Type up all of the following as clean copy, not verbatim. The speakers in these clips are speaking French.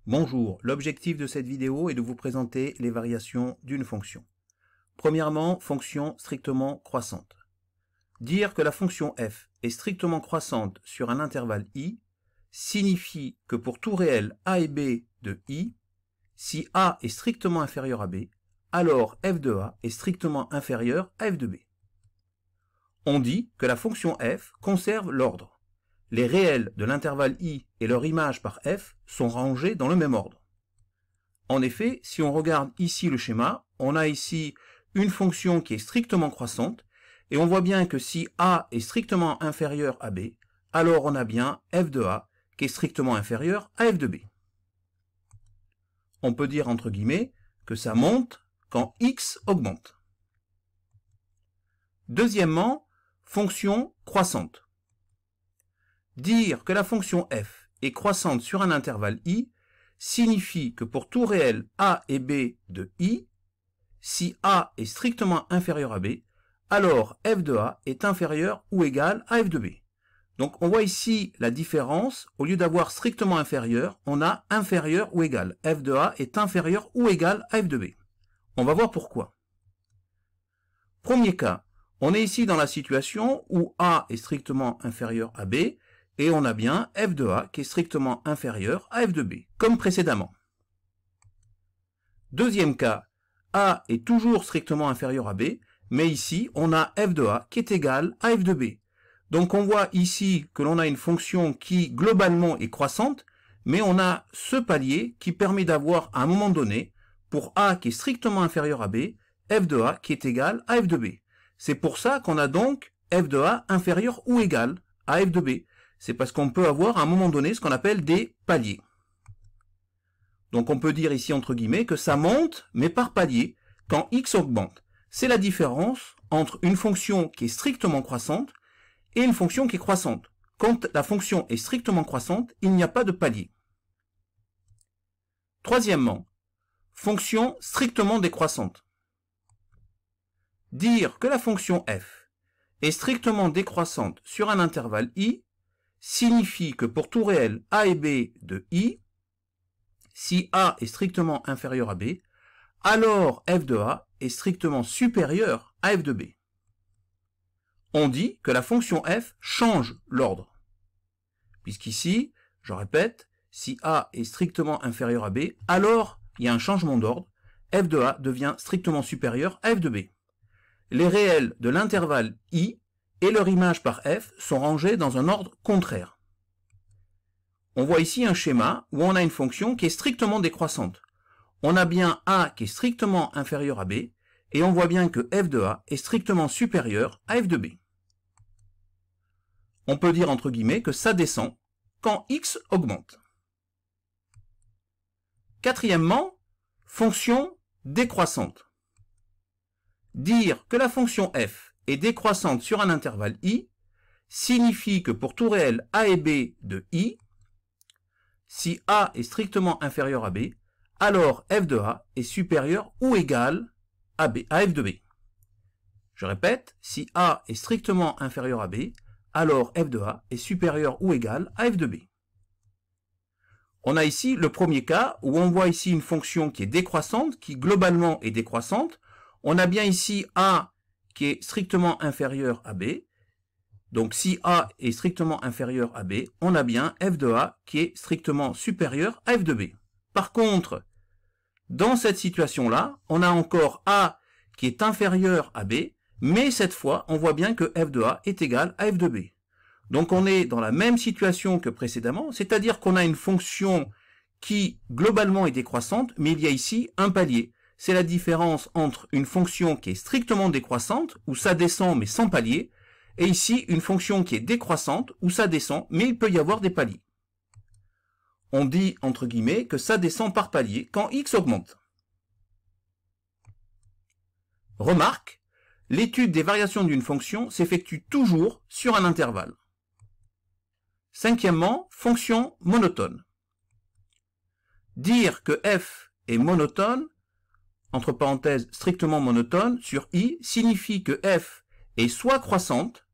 Bonjour, l'objectif de cette vidéo est de vous présenter les variations d'une fonction. Premièrement, fonction strictement croissante. Dire que la fonction f est strictement croissante sur un intervalle i signifie que pour tout réel a et b de i, si a est strictement inférieur à b, alors f de a est strictement inférieur à f de b. On dit que la fonction f conserve l'ordre. Les réels de l'intervalle i et leur image par f sont rangés dans le même ordre. En effet, si on regarde ici le schéma, on a ici une fonction qui est strictement croissante, et on voit bien que si a est strictement inférieur à b, alors on a bien f de a qui est strictement inférieur à f de b. On peut dire entre guillemets que ça monte quand x augmente. Deuxièmement, fonction croissante. Dire que la fonction f est croissante sur un intervalle i signifie que pour tout réel a et b de i, si a est strictement inférieur à b, alors f de a est inférieur ou égal à f de b. Donc on voit ici la différence, au lieu d'avoir strictement inférieur, on a inférieur ou égal. f de a est inférieur ou égal à f de b. On va voir pourquoi. Premier cas, on est ici dans la situation où a est strictement inférieur à b, et on a bien f de a qui est strictement inférieur à f de b, comme précédemment. Deuxième cas, a est toujours strictement inférieur à b, mais ici on a f de a qui est égal à f de b. Donc on voit ici que l'on a une fonction qui globalement est croissante, mais on a ce palier qui permet d'avoir à un moment donné, pour a qui est strictement inférieur à b, f de a qui est égal à f de b. C'est pour ça qu'on a donc f de a inférieur ou égal à f de b. C'est parce qu'on peut avoir à un moment donné ce qu'on appelle des paliers. Donc on peut dire ici entre guillemets que ça monte, mais par palier, quand x augmente. C'est la différence entre une fonction qui est strictement croissante et une fonction qui est croissante. Quand la fonction est strictement croissante, il n'y a pas de palier. Troisièmement, fonction strictement décroissante. Dire que la fonction f est strictement décroissante sur un intervalle i signifie que pour tout réel a et b de i, si a est strictement inférieur à b, alors f de a est strictement supérieur à f de b. On dit que la fonction f change l'ordre. Puisqu'ici, je répète, si a est strictement inférieur à b, alors il y a un changement d'ordre, f de a devient strictement supérieur à f de b. Les réels de l'intervalle i et leur image par f sont rangés dans un ordre contraire. On voit ici un schéma où on a une fonction qui est strictement décroissante. On a bien a qui est strictement inférieur à b, et on voit bien que f de a est strictement supérieur à f de b. On peut dire entre guillemets que ça descend quand x augmente. Quatrièmement, fonction décroissante. Dire que la fonction f est décroissante sur un intervalle i signifie que pour tout réel a et b de i, si a est strictement inférieur à b, alors f de a est supérieur ou égal à f de b. Je répète, si a est strictement inférieur à b, alors f de a est supérieur ou égal à f de b. On a ici le premier cas où on voit ici une fonction qui est décroissante, qui globalement est décroissante. On a bien ici a qui est strictement inférieur à b. Donc si a est strictement inférieur à b, on a bien f de a qui est strictement supérieur à f de b. Par contre, dans cette situation-là, on a encore a qui est inférieur à b, mais cette fois, on voit bien que f de a est égal à f de b. Donc on est dans la même situation que précédemment, c'est-à-dire qu'on a une fonction qui globalement est décroissante, mais il y a ici un palier. C'est la différence entre une fonction qui est strictement décroissante, où ça descend mais sans palier, et ici une fonction qui est décroissante, où ça descend, mais il peut y avoir des paliers. On dit, entre guillemets, que ça descend par palier quand x augmente. Remarque, l'étude des variations d'une fonction s'effectue toujours sur un intervalle. Cinquièmement, fonction monotone. dire que f est monotone, entre parenthèses strictement monotone, sur i, signifie que f est soit croissante,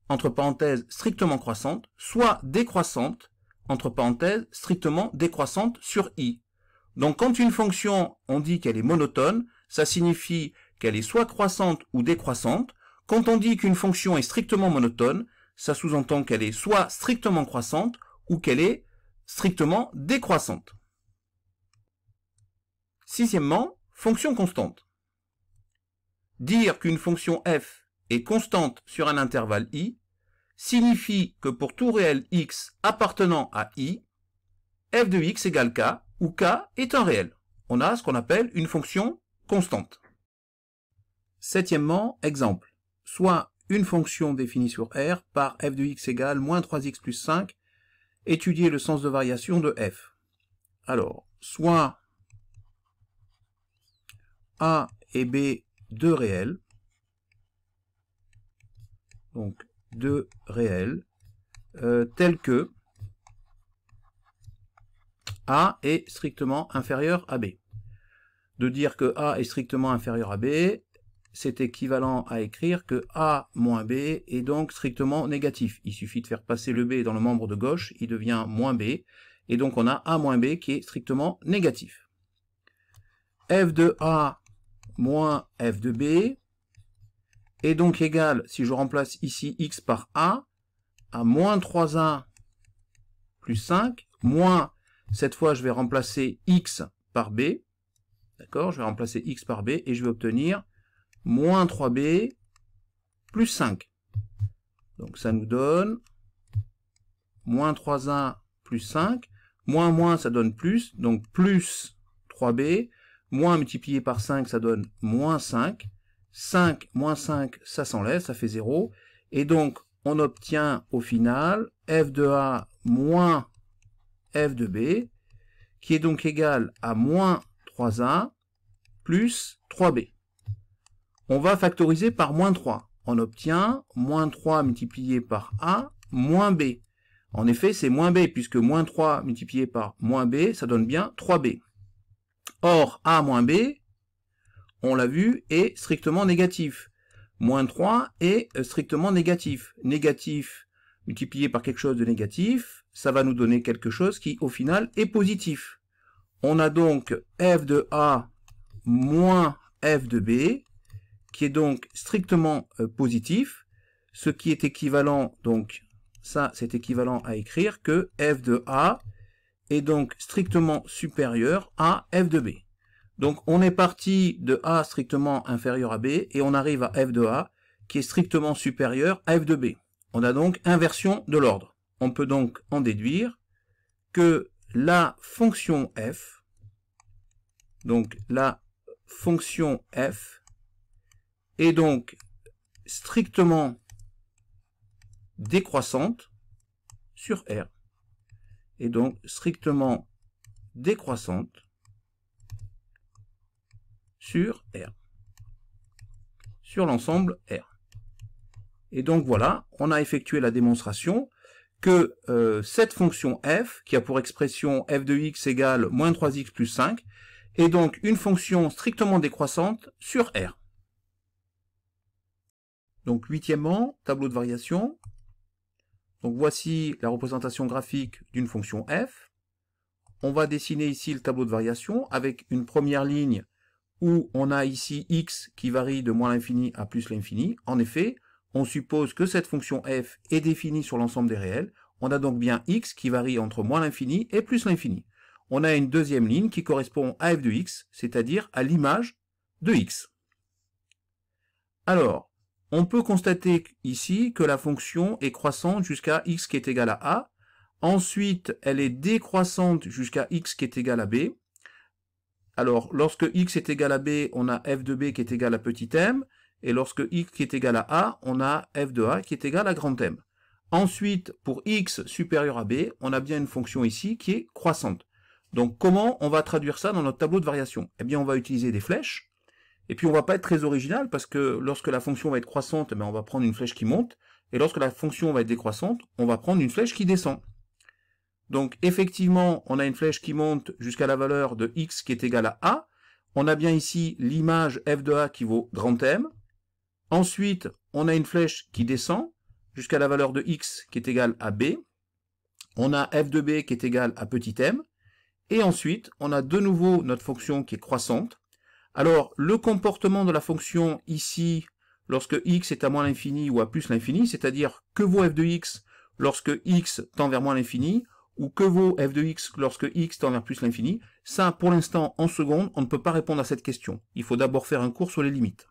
entre parenthèses strictement croissante, soit décroissante, entre parenthèses strictement décroissante sur i. Donc quand une fonction, on dit qu'elle est monotone, ça signifie qu'elle est soit croissante ou décroissante. Quand on dit qu'une fonction est strictement monotone, ça sous-entend qu'elle est soit strictement croissante ou qu'elle est strictement décroissante. Sixièmement, fonction constante. Dire qu'une fonction f est constante sur un intervalle i signifie que pour tout réel x appartenant à i, f de x égale k, où k est un réel. On a ce qu'on appelle une fonction constante. Septièmement, exemple. Soit une fonction définie sur R par f de x égale moins 3x plus 5, étudier le sens de variation de f. Alors, soit a et b, deux réels, donc deux réels, tels que a est strictement inférieur à b. De dire que a est strictement inférieur à b, c'est équivalent à écrire que a moins b est donc strictement négatif. Il suffit de faire passer le b dans le membre de gauche, il devient moins b, et donc on a a moins b qui est strictement négatif. F de a moins f de b est donc égal, si je remplace ici x par a, à moins 3a plus 5, moins, cette fois je vais remplacer x par b, d'accord, je vais remplacer x par b, et je vais obtenir moins 3b plus 5. Donc ça nous donne moins 3a plus 5, moins moins ça donne plus, donc plus 3b, moins multiplié par 5 ça donne moins 5, 5 moins 5 ça s'enlève, ça fait 0, et donc on obtient au final f de a moins f de b, qui est donc égal à moins 3a plus 3b. On va factoriser par moins 3. On obtient moins 3 multiplié par a moins b. En effet, c'est moins b, puisque moins 3 multiplié par moins b, ça donne bien 3b. Or, a moins b, on l'a vu, est strictement négatif. Moins 3 est strictement négatif. Négatif multiplié par quelque chose de négatif, ça va nous donner quelque chose qui, au final, est positif. On a donc f de a moins f de b, qui est donc strictement positif, ce qui est équivalent, donc ça c'est équivalent à écrire que f de a est donc strictement supérieur à f de b. Donc on est parti de a strictement inférieur à b, et on arrive à f de a qui est strictement supérieur à f de b. On a donc inversion de l'ordre. On peut donc en déduire que la fonction f, donc la fonction f, est donc strictement décroissante sur R. Et donc strictement décroissante sur R. Sur l'ensemble R. Et donc voilà, on a effectué la démonstration que cette fonction f, qui a pour expression f de x égale moins 3x plus 5, est donc une fonction strictement décroissante sur R. Donc huitièmement, tableau de variation. Donc voici la représentation graphique d'une fonction f. On va dessiner ici le tableau de variation avec une première ligne où on a ici x qui varie de moins l'infini à plus l'infini. En effet, on suppose que cette fonction f est définie sur l'ensemble des réels. On a donc bien x qui varie entre moins l'infini et plus l'infini. On a une deuxième ligne qui correspond à f de x, c'est-à-dire à l'image de x. Alors, on peut constater ici que la fonction est croissante jusqu'à x qui est égal à a. Ensuite, elle est décroissante jusqu'à x qui est égal à b. Alors, lorsque x est égal à b, on a f de b qui est égal à petit m. Et lorsque x qui est égal à a, on a f de a qui est égal à grand M. Ensuite, pour x supérieur à b, on a bien une fonction ici qui est croissante. Donc, comment on va traduire ça dans notre tableau de variation? Eh bien, on va utiliser des flèches. Et puis on va pas être très original parce que lorsque la fonction va être croissante, on va prendre une flèche qui monte, et lorsque la fonction va être décroissante, on va prendre une flèche qui descend. Donc effectivement, on a une flèche qui monte jusqu'à la valeur de x qui est égale à a. On a bien ici l'image f de a qui vaut grand M. Ensuite, on a une flèche qui descend jusqu'à la valeur de x qui est égale à b. On a f de b qui est égal à petit m. Et ensuite, on a de nouveau notre fonction qui est croissante. Alors, le comportement de la fonction ici, lorsque x est à moins l'infini ou à plus l'infini, c'est-à-dire que vaut f de x lorsque x tend vers moins l'infini, ou que vaut f de x lorsque x tend vers plus l'infini, ça, pour l'instant, en seconde, on ne peut pas répondre à cette question. Il faut d'abord faire un cours sur les limites.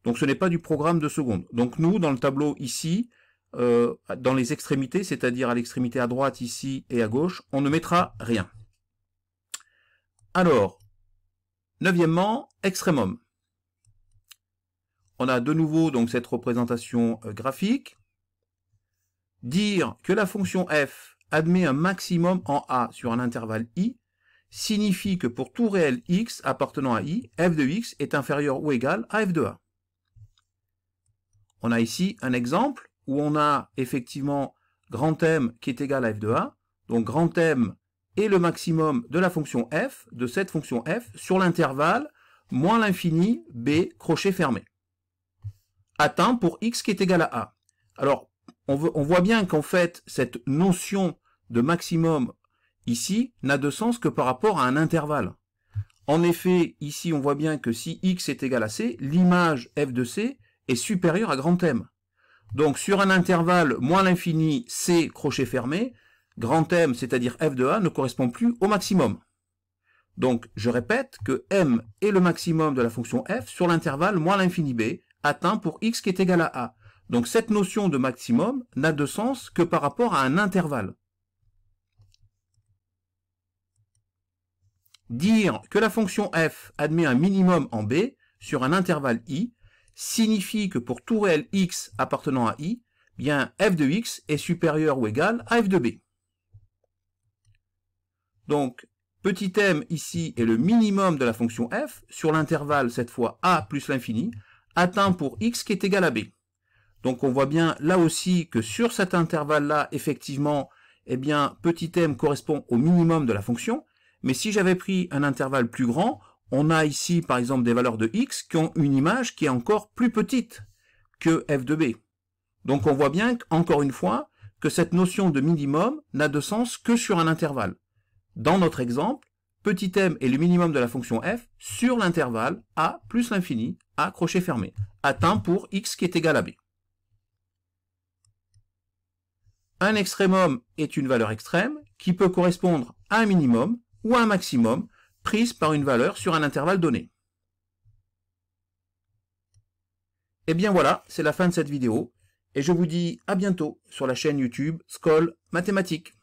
Donc ce n'est pas du programme de seconde. Donc nous, dans le tableau ici, dans les extrémités, c'est-à-dire à l'extrémité à droite ici et à gauche, on ne mettra rien. Alors, neuvièmement, extrémum. On a de nouveau donc cette représentation graphique. Dire que la fonction f admet un maximum en a sur un intervalle i signifie que pour tout réel x appartenant à i, f de x est inférieur ou égal à f de a. On a ici un exemple où on a effectivement grand M qui est égal à f de a. Donc grand M est le maximum de la fonction f, de cette fonction f, sur l'intervalle moins l'infini b crochet fermé, atteint pour x qui est égal à a. Alors, on voit bien qu'en fait, cette notion de maximum ici n'a de sens que par rapport à un intervalle. En effet, ici, on voit bien que si x est égal à c, l'image f de c est supérieure à grand M. Donc, sur un intervalle moins l'infini c crochet fermé, grand M, c'est-à-dire f de a, ne correspond plus au maximum. Donc, je répète que m est le maximum de la fonction f sur l'intervalle moins l'infini b, atteint pour x qui est égal à a. Donc, cette notion de maximum n'a de sens que par rapport à un intervalle. Dire que la fonction f admet un minimum en b sur un intervalle i signifie que pour tout réel x appartenant à i, bien f de x est supérieur ou égal à f de b. Donc, petit m ici est le minimum de la fonction f sur l'intervalle, cette fois a plus l'infini, atteint pour x qui est égal à b. Donc on voit bien là aussi que sur cet intervalle-là, effectivement, eh bien, petit m correspond au minimum de la fonction, mais si j'avais pris un intervalle plus grand, on a ici par exemple des valeurs de x qui ont une image qui est encore plus petite que f de b. Donc on voit bien, encore une fois, que cette notion de minimum n'a de sens que sur un intervalle. Dans notre exemple, petit m est le minimum de la fonction f sur l'intervalle a plus l'infini, a crochet fermé, atteint pour x qui est égal à b. Un extrémum est une valeur extrême qui peut correspondre à un minimum ou à un maximum prise par une valeur sur un intervalle donné. Et bien voilà, c'est la fin de cette vidéo, et je vous dis à bientôt sur la chaîne YouTube Skol Mathématiques.